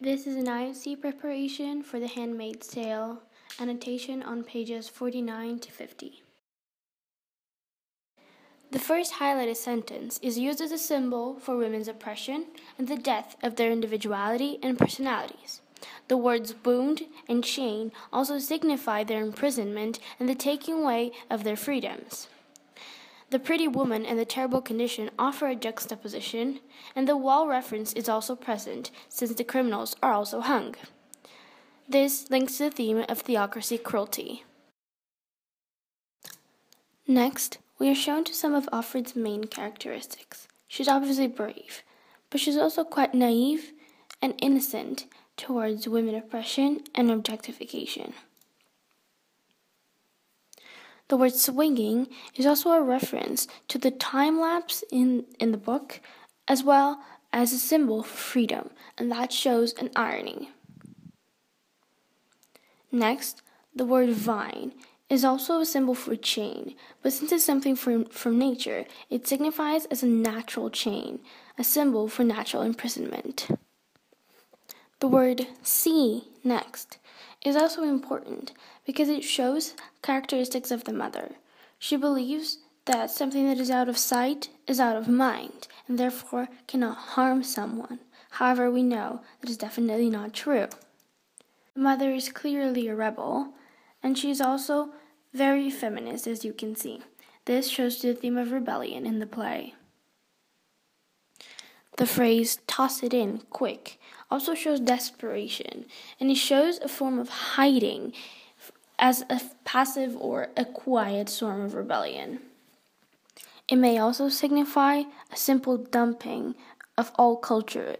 This is an IOC preparation for the Handmaid's Tale, annotation on pages 49 to 50. The first highlighted sentence is used as a symbol for women's oppression and the death of their individuality and personalities. The words wound and chain also signify their imprisonment and the taking away of their freedoms. The pretty woman and the terrible condition offer a juxtaposition, and the wall reference is also present, since the criminals are also hung. This links to the theme of theocracy cruelty. Next, we are shown to some of Offred's main characteristics. She's obviously brave, but she's also quite naive and innocent towards women oppression and objectification. The word swinging is also a reference to the time lapse in the book, as well as a symbol for freedom, and that shows an irony. Next, the word vine is also a symbol for chain, but since it's something from nature, it signifies as a natural chain, a symbol for natural imprisonment. The word see, next, is also important because it shows characteristics of the mother. She believes that something that is out of sight is out of mind, and therefore cannot harm someone. However, we know that is definitely not true. The mother is clearly a rebel, and she is also very feminist, as you can see. This shows the theme of rebellion in the play. The phrase, toss it in, quick, also shows desperation, and it shows a form of hiding as a passive or a quiet form of rebellion. It may also signify a simple dumping of all culture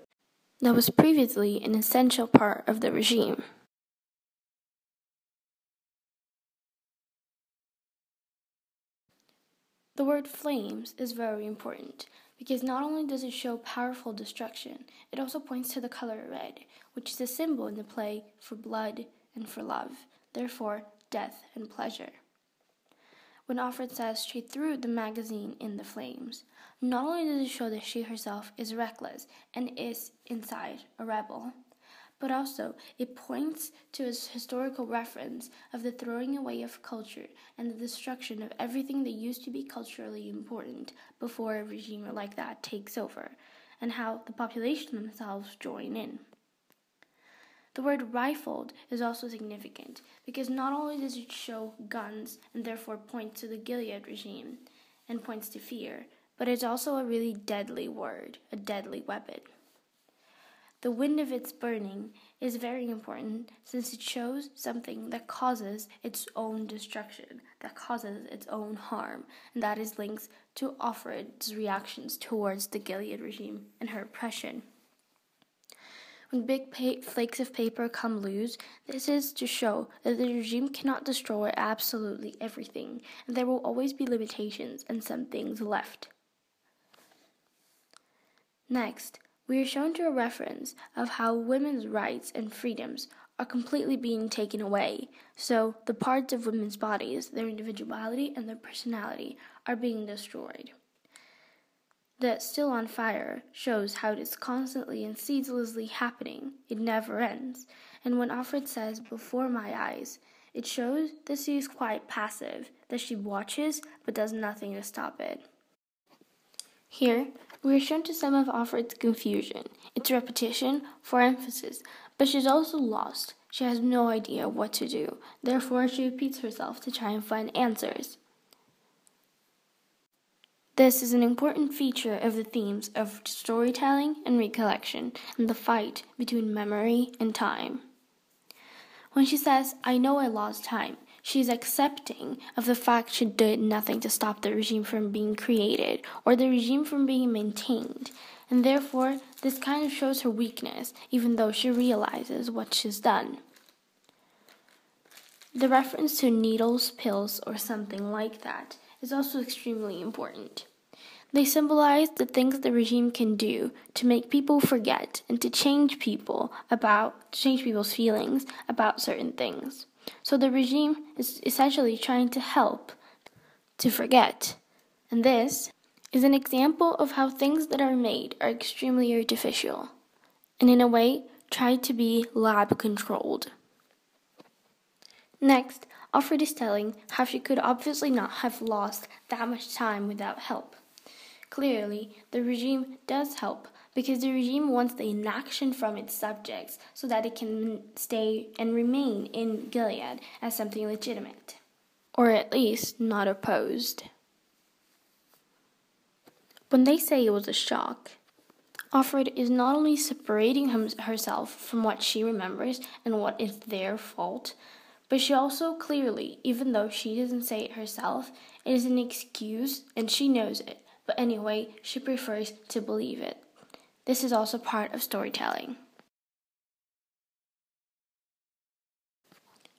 that was previously an essential part of the regime. The word flames is very important because not only does it show powerful destruction, it also points to the color red, which is a symbol in the play for blood and for love, therefore death and pleasure. When Offred says she threw the magazine in the flames, not only does it show that she herself is reckless and is inside a rebel, but also it points to a historical reference of the throwing away of culture and the destruction of everything that used to be culturally important before a regime like that takes over, and how the population themselves join in. The word rifled is also significant because not only does it show guns and therefore points to the Gilead regime and points to fear, but it's also a really deadly word, a deadly weapon. The wind of its burning is very important since it shows something that causes its own destruction, that causes its own harm, and that is linked to Offred's reactions towards the Gilead regime and her oppression. When big flakes of paper come loose, this is to show that the regime cannot destroy absolutely everything, and there will always be limitations and some things left. Next, we are shown to a reference of how women's rights and freedoms are completely being taken away. So the parts of women's bodies, their individuality and their personality, are being destroyed. The still on fire shows how it is constantly and ceaselessly happening. It never ends. And when Offred says, before my eyes, it shows that she is quite passive, that she watches but does nothing to stop it. Here, we are shown to some of Offred's confusion, its repetition for emphasis, but she's also lost. She has no idea what to do. Therefore, she repeats herself to try and find answers. This is an important feature of the themes of storytelling and recollection, and the fight between memory and time. When she says, I know I lost time, she is accepting of the fact she did nothing to stop the regime from being created or the regime from being maintained, and therefore this kind of shows her weakness, even though she realizes what she's done. The reference to needles, pills, or something like that is also extremely important. They symbolize the things the regime can do to make people forget and to change people's feelings about certain things. So the regime is essentially trying to help to forget. And this is an example of how things that are made are extremely artificial, and in a way tried to be lab controlled. Next, Alfred is telling how she could obviously not have lost that much time without help. Clearly, the regime does help because the regime wants the inaction from its subjects so that it can stay and remain in Gilead as something legitimate, or at least not opposed. When they say it was a shock, Alfred is not only separating herself from what she remembers and what is their fault, but she also clearly, even though she doesn't say it herself, it is an excuse and she knows it, but anyway, she prefers to believe it. This is also part of storytelling.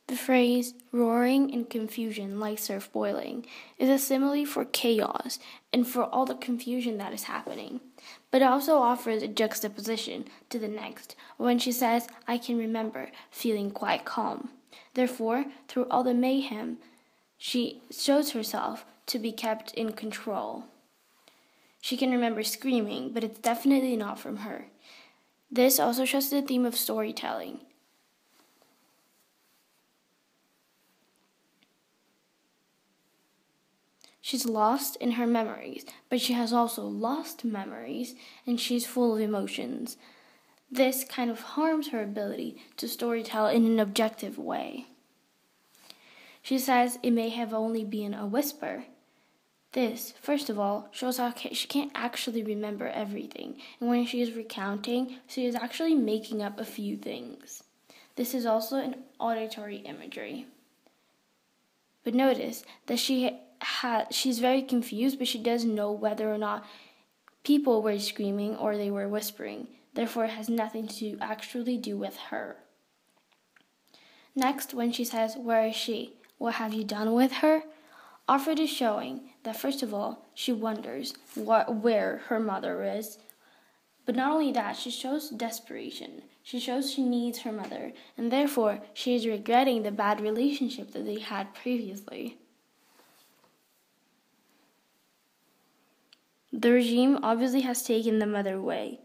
The phrase, roaring in confusion like surf boiling, is a simile for chaos and for all the confusion that is happening. But it also offers a juxtaposition to the next, when she says, I can remember feeling quite calm. Therefore, through all the mayhem, she shows herself to be kept in control. She can remember screaming, but it's definitely not from her. This also shows the theme of storytelling. She's lost in her memories, but she has also lost memories, and she's full of emotions. This kind of harms her ability to storytell in an objective way. She says it may have only been a whisper. This, first of all, shows how she can't actually remember everything, and when she is recounting, she is actually making up a few things. This is also an auditory imagery. But notice that she's very confused, but she doesn't know whether or not people were screaming or they were whispering. Therefore, it has nothing to actually do with her. Next, when she says, where is she? What have you done with her? Alfred is showing that, first of all, she wonders where her mother is. But not only that, she shows desperation. She shows she needs her mother, and therefore she is regretting the bad relationship that they had previously. The regime obviously has taken the mother away.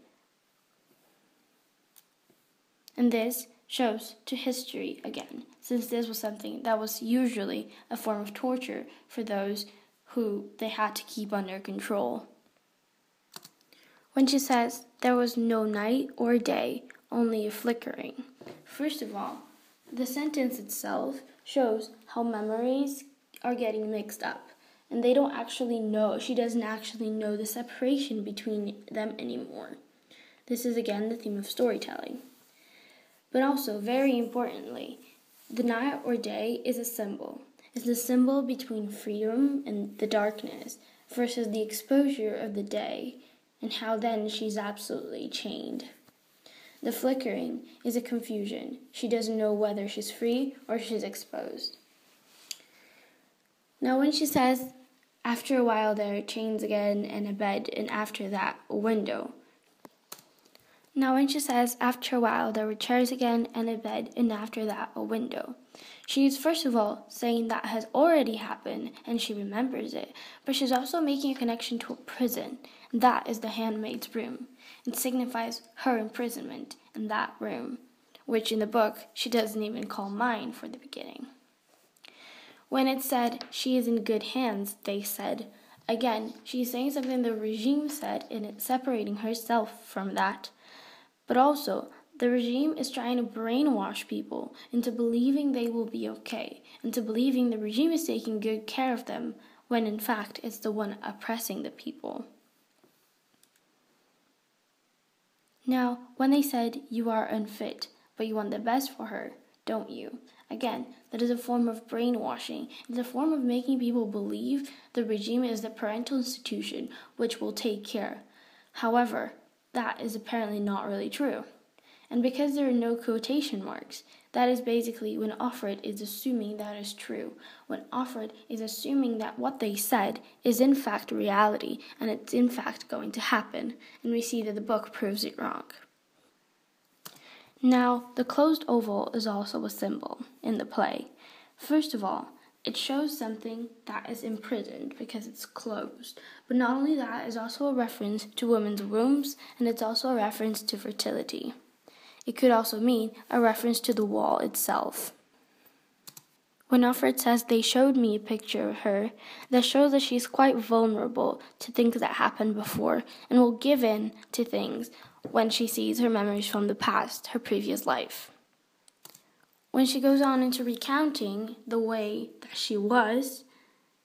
And this shows to history again, since this was something that was usually a form of torture for those who they had to keep under control. When she says there was no night or day, only a flickering. First of all, the sentence itself shows how memories are getting mixed up, and they don't actually know, she doesn't actually know the separation between them anymore. This is again the theme of storytelling. But also, very importantly, the night or day is a symbol. It's the symbol between freedom and the darkness versus the exposure of the day, and how then she's absolutely chained. The flickering is a confusion. She doesn't know whether she's free or she's exposed. Now when she says, after a while there are chains again and a bed, and after that a window. Now when she says, after a while there were chairs again and a bed, and after that a window. She is first of all saying that has already happened and she remembers it, but she's also making a connection to a prison. That is the handmaid's room. It signifies her imprisonment in that room, which in the book she doesn't even call mine for the beginning. When it said, she is in good hands, they said, again, she's saying something the regime said, and it's separating herself from that. But also, the regime is trying to brainwash people into believing they will be okay, into believing the regime is taking good care of them, when in fact it's the one oppressing the people. Now, when they said, you are unfit, but you want the best for her, don't you? Again, that is a form of brainwashing. It's a form of making people believe the regime is the parental institution which will take care. However, that is apparently not really true. And because there are no quotation marks, that is basically when Alfred is assuming that is true. When Alfred is assuming that what they said is in fact reality, and it's in fact going to happen. And we see that the book proves it wrong. Now, the closed oval is also a symbol in the play. First of all, it shows something that is imprisoned because it's closed. But not only that, it's also a reference to women's wombs, and it's also a reference to fertility. It could also mean a reference to the wall itself. When Alfred says they showed me a picture of her, that shows that she's quite vulnerable to things that happened before and will give in to things when she sees her memories from the past, her previous life. When she goes on into recounting the way that she was,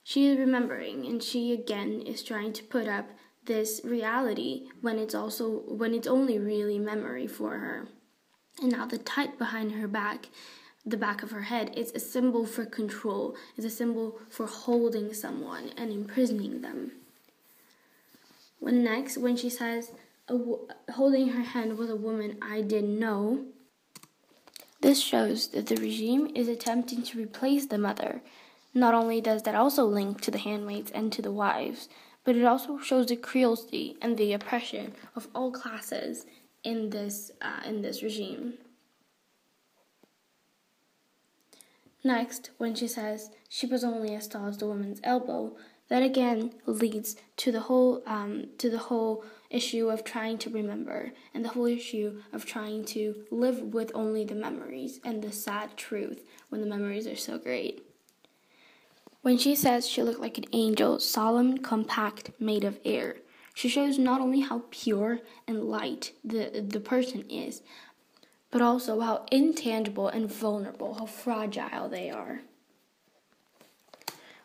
she is remembering, and she again is trying to put up this reality when it's only really memory for her. And now the tight behind her back, the back of her head, is a symbol for control, is a symbol for holding someone and imprisoning them. When she says, holding her hand was a woman I didn't know, this shows that the regime is attempting to replace the mother. Not only does that also link to the handmaids and to the wives, but it also shows the cruelty and the oppression of all classes in this regime. Next, when she says she was only as tall as the woman's elbow, that again leads to the whole issue of trying to remember, and the whole issue of trying to live with only the memories and the sad truth when the memories are so great. When she says she looked like an angel, solemn, compact, made of air, she shows not only how pure and light the person is, but also how intangible and vulnerable, how fragile they are.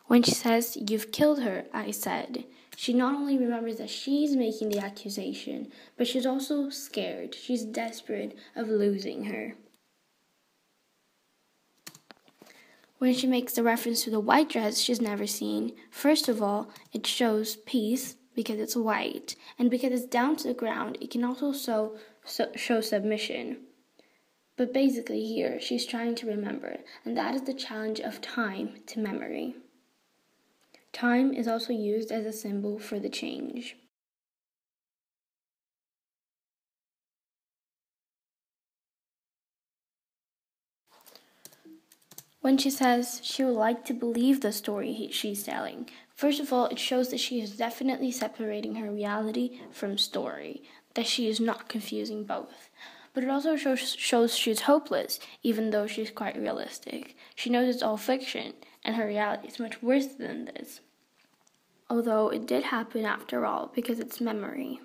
When she says, "You've killed her," I said, she not only remembers that she's making the accusation, but she's also scared. She's desperate of losing her. When she makes the reference to the white dress she's never seen, first of all, it shows peace because it's white, and because it's down to the ground, it can also show submission. But basically here, she's trying to remember, and that is the challenge of time to memory. Time is also used as a symbol for the change. When she says she would like to believe the story she's telling, first of all, it shows that she is definitely separating her reality from story, that she is not confusing both. But it also shows she's hopeless, even though she's quite realistic. She knows it's all fiction, and her reality is much worse than this. Although it did happen after all, because it's memory.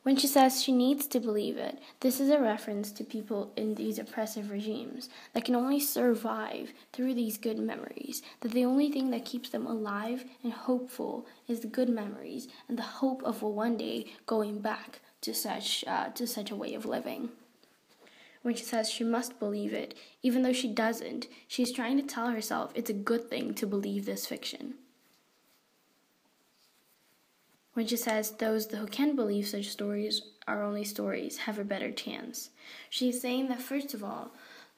When she says she needs to believe it, this is a reference to people in these oppressive regimes that can only survive through these good memories, that the only thing that keeps them alive and hopeful is the good memories and the hope of one day going back to such a way of living. When she says she must believe it, even though she doesn't, she's trying to tell herself it's a good thing to believe this fiction. When she says those who can believe such stories are only stories have a better chance, she's saying that first of all,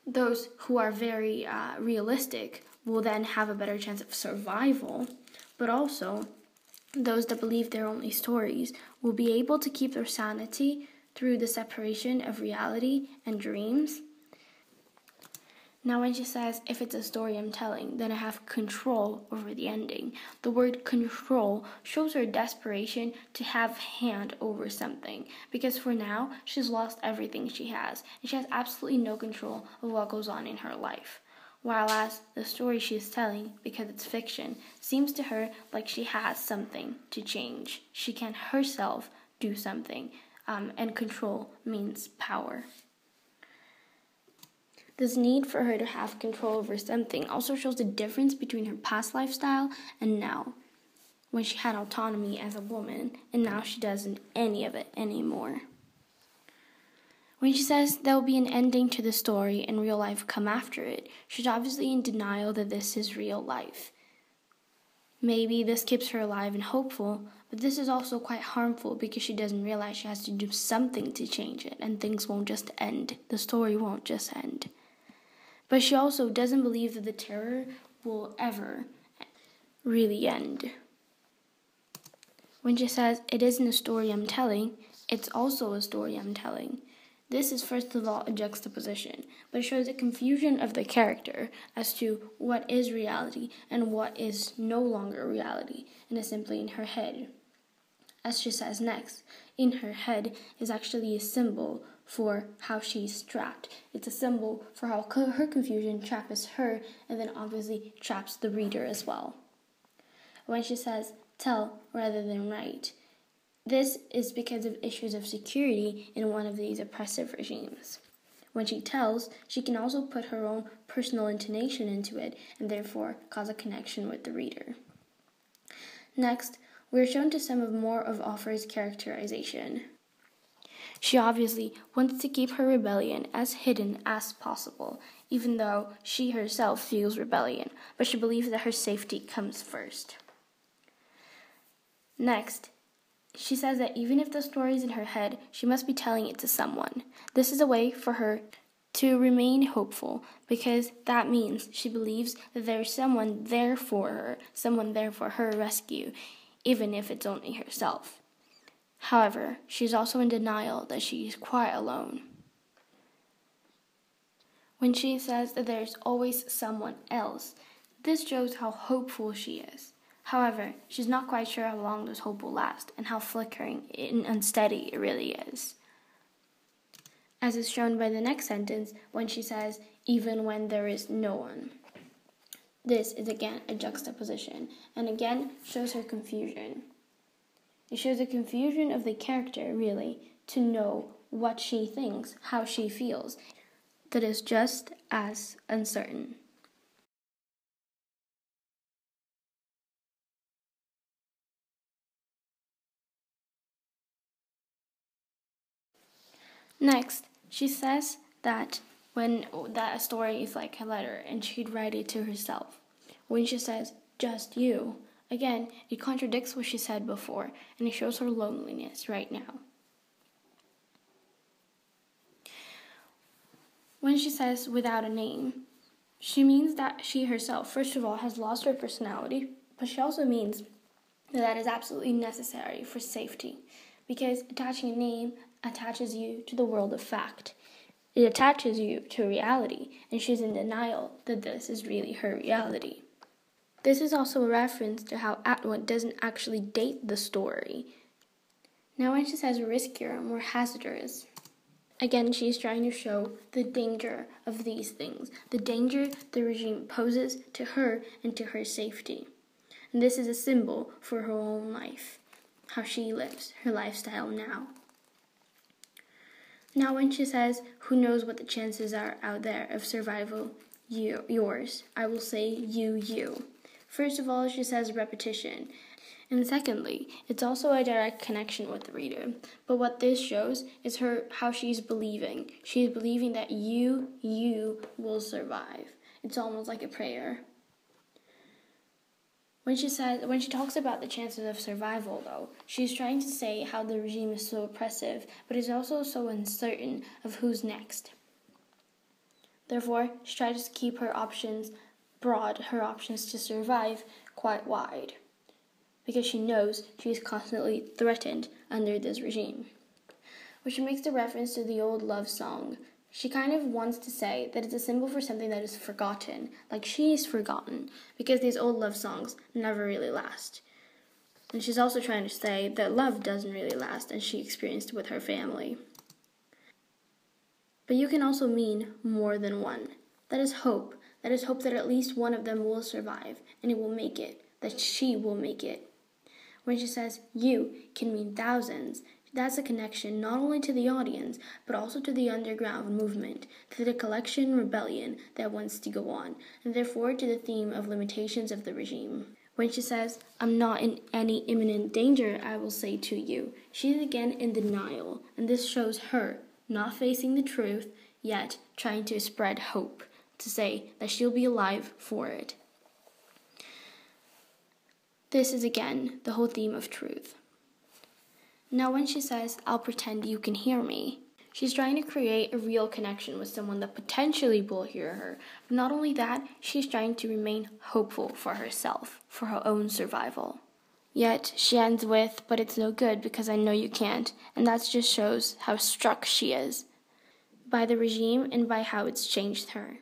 those who are very realistic will then have a better chance of survival, but also those that believe they're only stories will be able to keep their sanity through the separation of reality and dreams. Now when she says, if it's a story I'm telling, then I have control over the ending. The word control shows her desperation to have hand over something. Because for now, she's lost everything she has. And she has absolutely no control of what goes on in her life. Whereas the story she's telling, because it's fiction, seems to her like she has something to change. She can herself do something. And control means power. This need for her to have control over something also shows the difference between her past lifestyle and now, when she had autonomy as a woman, and now she doesn't any of it anymore. When she says there will be an ending to the story and real life come after it, she's obviously in denial that this is real life. Maybe this keeps her alive and hopeful, but this is also quite harmful because she doesn't realize she has to do something to change it, and things won't just end. The story won't just end. But she also doesn't believe that the terror will ever really end. When she says, it isn't a story I'm telling, it's also a story I'm telling. This is first of all a juxtaposition, but it shows a confusion of the character as to what is reality and what is no longer reality, and is simply in her head. As she says next, in her head is actually a symbol for how she's trapped. It's a symbol for how her confusion traps her and then obviously traps the reader as well. When she says tell rather than write, this is because of issues of security in one of these oppressive regimes. When she tells, she can also put her own personal intonation into it and therefore cause a connection with the reader. Next, we are shown to some more of Offer's characterization. She obviously wants to keep her rebellion as hidden as possible, even though she herself feels rebellion, but she believes that her safety comes first. Next, she says that even if the story is in her head, she must be telling it to someone. This is a way for her to remain hopeful, because that means she believes that there is someone there for her rescue, even if it's only herself. However, she's also in denial that she is quite alone. When she says that there is always someone else, this shows how hopeful she is. However, she's not quite sure how long this hope will last and how flickering and unsteady it really is. As is shown by the next sentence when she says, even when there is no one. This is again a juxtaposition and again shows her confusion. It shows the confusion of the character, really, to know what she thinks, how she feels, that is just as uncertain. Next, she says that a story is like a letter and she'd write it to herself. When she says, just you, again, it contradicts what she said before and it shows her loneliness right now. When she says without a name, she means that she herself, first of all, has lost her personality, but she also means that is absolutely necessary for safety, because attaching a name attaches you to the world of fact. It attaches you to reality, and she's in denial that this is really her reality. This is also a reference to how Atwood doesn't actually date the story. Now when she says riskier, more hazardous, again she's trying to show the danger of these things, the danger the regime poses to her and to her safety. And this is a symbol for her own life, how she lives her lifestyle now. Now when she says, who knows what the chances are out there of survival, yours, I will say you. First of all, she says repetition. And secondly, it's also a direct connection with the reader. But what this shows is how she's believing. She's believing that you will survive. It's almost like a prayer. When she talks about the chances of survival, though, she's trying to say how the regime is so oppressive, but is also so uncertain of who's next. Therefore, she tries to keep her options broad, her options to survive quite wide, because she knows she is constantly threatened under this regime. Which makes the reference to the old love song. She kind of wants to say that it's a symbol for something that is forgotten, like she's forgotten, because these old love songs never really last. And she's also trying to say that love doesn't really last, as she experienced with her family. But you can also mean more than one. That is hope. That is hope that at least one of them will survive, and it will make it, that she will make it. When she says you can mean thousands, that's a connection not only to the audience, but also to the underground movement, to the collection rebellion that wants to go on, and therefore to the theme of limitations of the regime. When she says, I'm not in any imminent danger, I will say to you, she's again in denial, and this shows her not facing the truth, yet trying to spread hope, to say that she'll be alive for it. This is again the whole theme of truth. Now when she says, I'll pretend you can hear me, she's trying to create a real connection with someone that potentially will hear her. But not only that, she's trying to remain hopeful for herself, for her own survival. Yet she ends with, but it's no good because I know you can't, and that just shows how struck she is by the regime and by how it's changed her.